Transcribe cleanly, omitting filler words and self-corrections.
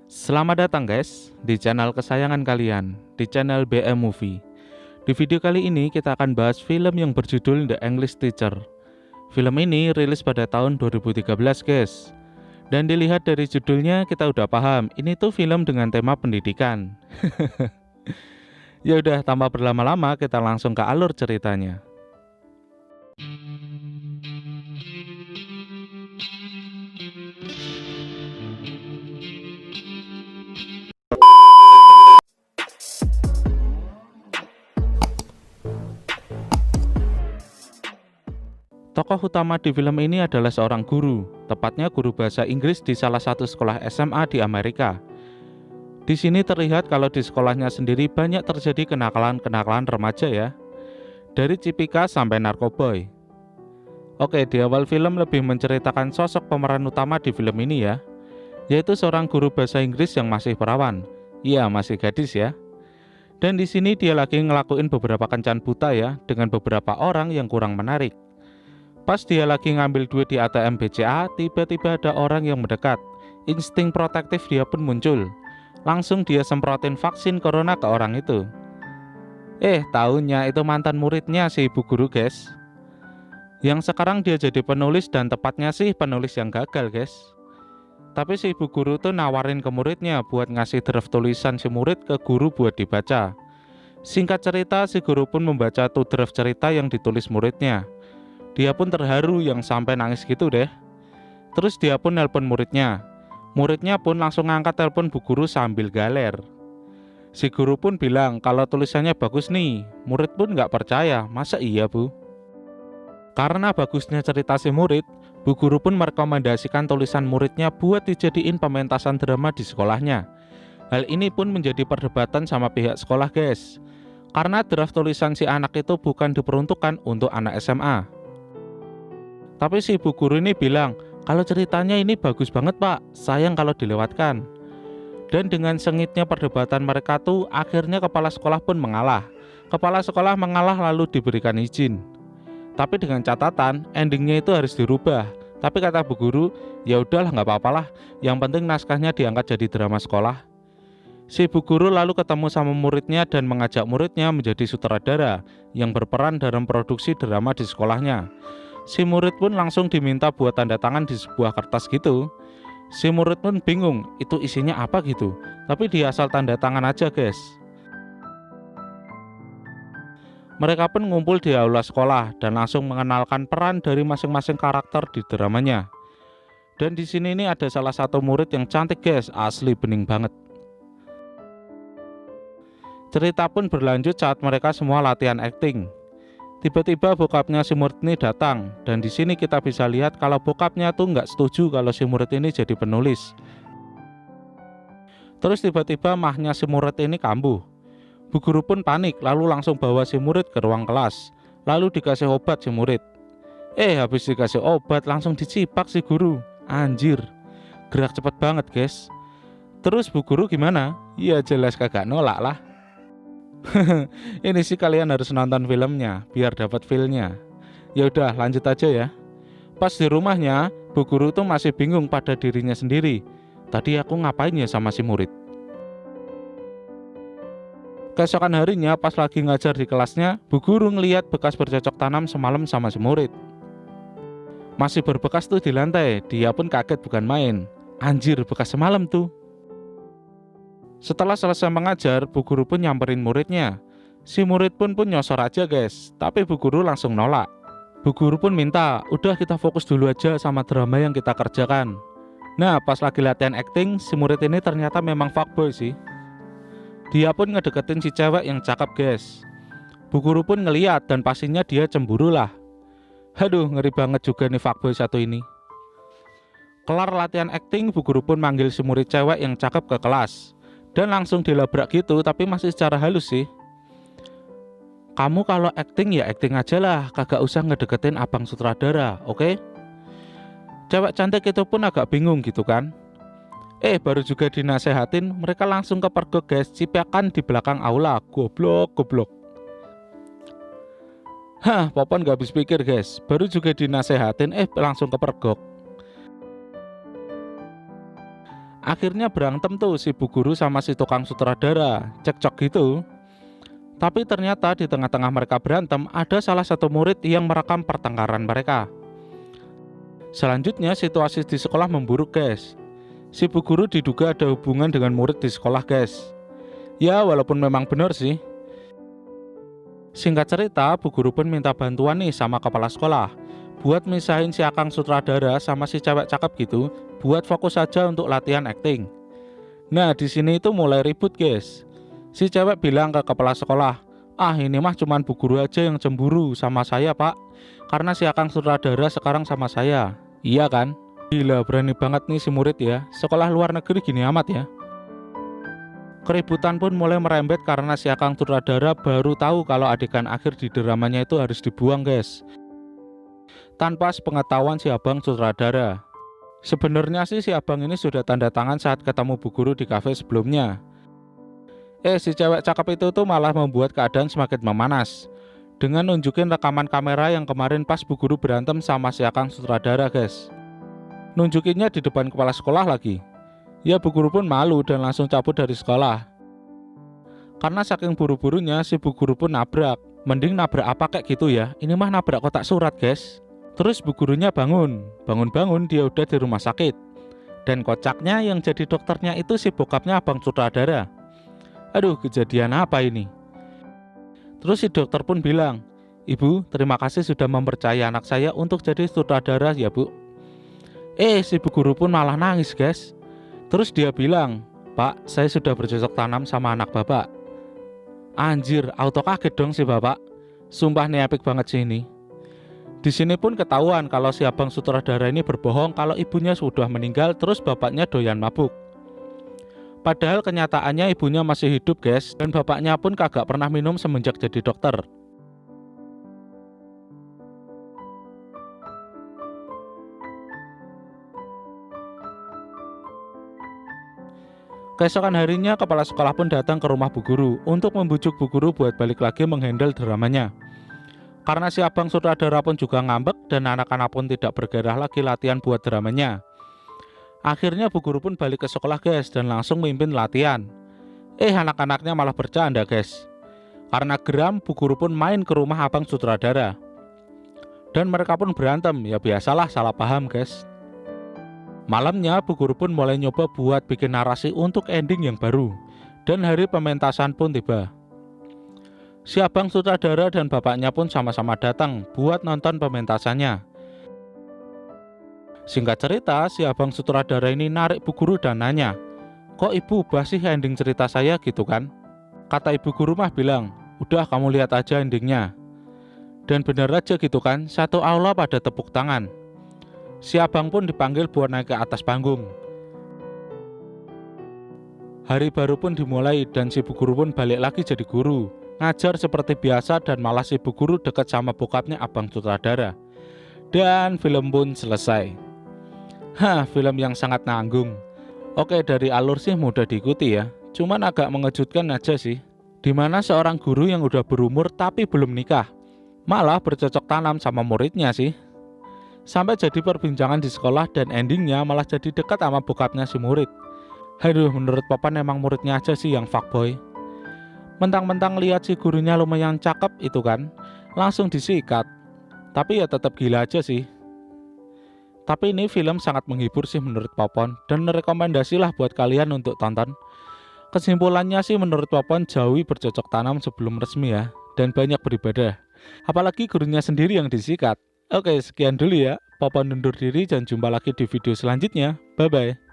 Selamat datang guys di channel kesayangan kalian, di channel BM Movie. Di video kali ini kita akan bahas film yang berjudul The English Teacher. Film ini rilis pada tahun 2013 guys. Dan dilihat dari judulnya kita udah paham, ini tuh film dengan tema pendidikan. Ya udah, tanpa berlama-lama kita langsung ke alur ceritanya. Tokoh utama di film ini adalah seorang guru, tepatnya guru bahasa Inggris di salah satu sekolah SMA di Amerika. Di sini terlihat kalau di sekolahnya sendiri banyak terjadi kenakalan-kenakalan remaja ya. Dari cipika sampai narkoboy. Oke, di awal film lebih menceritakan sosok pemeran utama di film ini ya, yaitu seorang guru bahasa Inggris yang masih perawan. Iya, masih gadis ya. Dan di sini dia lagi ngelakuin beberapa kencan buta ya, dengan beberapa orang yang kurang menarik. Pas dia lagi ngambil duit di ATM BCA, tiba-tiba ada orang yang mendekat. Insting protektif dia pun muncul. Langsung dia semprotin vaksin corona ke orang itu. Taunya itu mantan muridnya si ibu guru guys. Yang sekarang dia jadi penulis dan tepatnya sih penulis yang gagal guys. Tapi si ibu guru tuh nawarin ke muridnya buat ngasih draft tulisan si murid ke guru buat dibaca. Singkat cerita, si guru pun membaca tuh draft cerita yang ditulis muridnya. Dia pun terharu yang sampai nangis gitu deh. Terus dia pun nelpon muridnya. Muridnya pun langsung ngangkat telepon bu guru sambil galer. Si guru pun bilang kalau tulisannya bagus nih. Murid pun nggak percaya, masa iya bu? Karena bagusnya cerita si murid, bu guru pun merekomendasikan tulisan muridnya buat dijadiin pementasan drama di sekolahnya. Hal ini pun menjadi perdebatan sama pihak sekolah guys. Karena draft tulisan si anak itu bukan diperuntukkan untuk anak SMA. Tapi si ibu guru ini bilang, kalau ceritanya ini bagus banget pak, sayang kalau dilewatkan. Dan dengan sengitnya perdebatan mereka tuh, akhirnya kepala sekolah pun mengalah. Kepala sekolah mengalah lalu diberikan izin. Tapi dengan catatan, endingnya itu harus dirubah. Tapi kata bu guru, ya udahlah nggak apa-apalah, yang penting naskahnya diangkat jadi drama sekolah. Si ibu guru lalu ketemu sama muridnya dan mengajak muridnya menjadi sutradara yang berperan dalam produksi drama di sekolahnya. Si murid pun langsung diminta buat tanda tangan di sebuah kertas gitu. Si murid pun bingung, itu isinya apa gitu. Tapi dia asal tanda tangan aja guys. Mereka pun ngumpul di aula sekolah dan langsung mengenalkan peran dari masing-masing karakter di dramanya. Dan di sini ini ada salah satu murid yang cantik guys, asli bening banget. Cerita pun berlanjut saat mereka semua latihan akting. Tiba-tiba bokapnya si murid ini datang, dan di sini kita bisa lihat kalau bokapnya tuh nggak setuju kalau si murid ini jadi penulis. Terus tiba-tiba mahnya si murid ini kambuh. Bu guru pun panik, lalu langsung bawa si murid ke ruang kelas. Lalu dikasih obat si murid. Habis dikasih obat langsung dicipak si guru. Anjir, gerak cepet banget guys. Terus bu guru gimana? Ya jelas kagak nolak lah. Ini sih kalian harus nonton filmnya biar dapat feel-nya. Ya udah, lanjut aja ya. Pas di rumahnya, bu guru tuh masih bingung pada dirinya sendiri. Tadi aku ngapain ya sama si murid? Keesokan harinya pas lagi ngajar di kelasnya, bu guru ngeliat bekas bercocok tanam semalam sama si murid. Masih berbekas tuh di lantai. Dia pun kaget bukan main. Anjir, bekas semalam tuh. Setelah selesai mengajar, bu guru pun nyamperin muridnya. Si murid pun nyosor aja guys, tapi bu guru langsung nolak. Bu guru pun minta, udah kita fokus dulu aja sama drama yang kita kerjakan. Nah, pas lagi latihan acting, si murid ini ternyata memang fuckboy sih. Dia pun ngedeketin si cewek yang cakep guys. Bu guru pun ngeliat dan pastinya dia cemburu lah. Aduh, ngeri banget juga nih fuckboy satu ini. Kelar latihan acting, bu guru pun manggil si murid cewek yang cakep ke kelas. Dan langsung dilabrak gitu, tapi masih secara halus sih. Kamu kalau acting ya acting aja lah, kagak usah ngedeketin abang sutradara, oke? Cewek cantik itu pun agak bingung gitu kan. Baru juga dinasehatin, mereka langsung kepergok guys, cipiakan di belakang aula, goblok. Popon gak habis pikir guys, baru juga dinasehatin, langsung kepergok. Akhirnya berantem tuh si bu guru sama si tukang sutradara, cekcok gitu. Tapi ternyata di tengah-tengah mereka berantem, ada salah satu murid yang merekam pertengkaran mereka. Selanjutnya situasi di sekolah memburuk guys. Si bu guru diduga ada hubungan dengan murid di sekolah guys. Ya walaupun memang benar sih. Singkat cerita, bu guru pun minta bantuan nih sama kepala sekolah buat misahin si akang sutradara sama si cewek cakep gitu, buat fokus saja untuk latihan acting. Nah di sini itu mulai ribut guys. Si cewek bilang ke kepala sekolah, ini mah cuman bu guru aja yang cemburu sama saya pak, karena si akang sutradara sekarang sama saya. Iya kan? Gila berani banget nih si murid ya, sekolah luar negeri gini amat ya. Keributan pun mulai merembet karena si akang sutradara baru tahu kalau adegan akhir di dramanya itu harus dibuang guys, tanpa sepengetahuan si abang sutradara. Sebenarnya sih si abang ini sudah tanda tangan saat ketemu bu guru di kafe sebelumnya. Si cewek cakep itu tuh malah membuat keadaan semakin memanas dengan nunjukin rekaman kamera yang kemarin pas bu guru berantem sama si akang sutradara guys. Nunjukinnya di depan kepala sekolah lagi. Ya bu guru pun malu dan langsung cabut dari sekolah. Karena saking buru-burunya si bu guru pun nabrak. Mending nabrak apa kayak gitu ya, ini mah nabrak kotak surat guys. Terus bu gurunya bangun dia udah di rumah sakit. Dan kocaknya yang jadi dokternya itu si bokapnya abang sutradara. Aduh kejadian apa ini. Terus si dokter pun bilang, ibu terima kasih sudah mempercayai anak saya untuk jadi sutradara ya bu. Si bu guru pun malah nangis guys. Terus dia bilang, Pak, saya sudah bercocok tanam sama anak bapak. Anjir, auto kaget dong si bapak. Sumpah nih epic banget sih ini. Di sini pun ketahuan kalau si abang sutradara ini berbohong kalau ibunya sudah meninggal terus bapaknya doyan mabuk. Padahal kenyataannya ibunya masih hidup guys, dan bapaknya pun kagak pernah minum semenjak jadi dokter. Keesokan harinya kepala sekolah pun datang ke rumah bu guru untuk membujuk bu guru buat balik lagi menghandle dramanya. Karena si abang sutradara pun juga ngambek dan anak-anak pun tidak bergairah lagi latihan buat dramanya. Akhirnya bu guru pun balik ke sekolah guys dan langsung memimpin latihan. Anak-anaknya malah bercanda guys. Karena geram, bu guru pun main ke rumah abang sutradara. Dan mereka pun berantem, ya biasalah salah paham guys. Malamnya bu guru pun mulai nyoba buat bikin narasi untuk ending yang baru. Dan hari pementasan pun tiba. Si abang sutradara dan bapaknya pun sama-sama datang buat nonton pementasannya. Singkat cerita, si abang sutradara ini narik bu guru dan nanya, kok ibu ubah sih ending cerita saya gitu kan? Kata ibu guru mah bilang, udah kamu lihat aja endingnya. Dan bener aja gitu kan, satu aula pada tepuk tangan. Si abang pun dipanggil buat naik ke atas panggung. Hari baru pun dimulai dan si bu guru pun balik lagi jadi guru, ngajar seperti biasa dan malah si bu guru deket sama bokapnya abang sutradara. Dan film pun selesai. Film yang sangat nanggung. Oke, dari alur sih mudah diikuti ya, cuman agak mengejutkan aja sih. Dimana seorang guru yang udah berumur tapi belum nikah, malah bercocok tanam sama muridnya sih. Sampai jadi perbincangan di sekolah dan endingnya malah jadi dekat sama bokapnya si murid. Aduh, menurut papan emang muridnya aja sih yang fuckboy. Mentang-mentang lihat si gurunya lumayan cakep itu kan, langsung disikat. Tapi ya tetap gila aja sih. Tapi ini film sangat menghibur sih menurut Popon, dan rekomendasilah buat kalian untuk tonton. Kesimpulannya sih menurut Popon jauhi bercocok tanam sebelum resmi ya, dan banyak beribadah. Apalagi gurunya sendiri yang disikat. Oke, sekian dulu ya. Popon undur diri dan jumpa lagi di video selanjutnya. Bye-bye.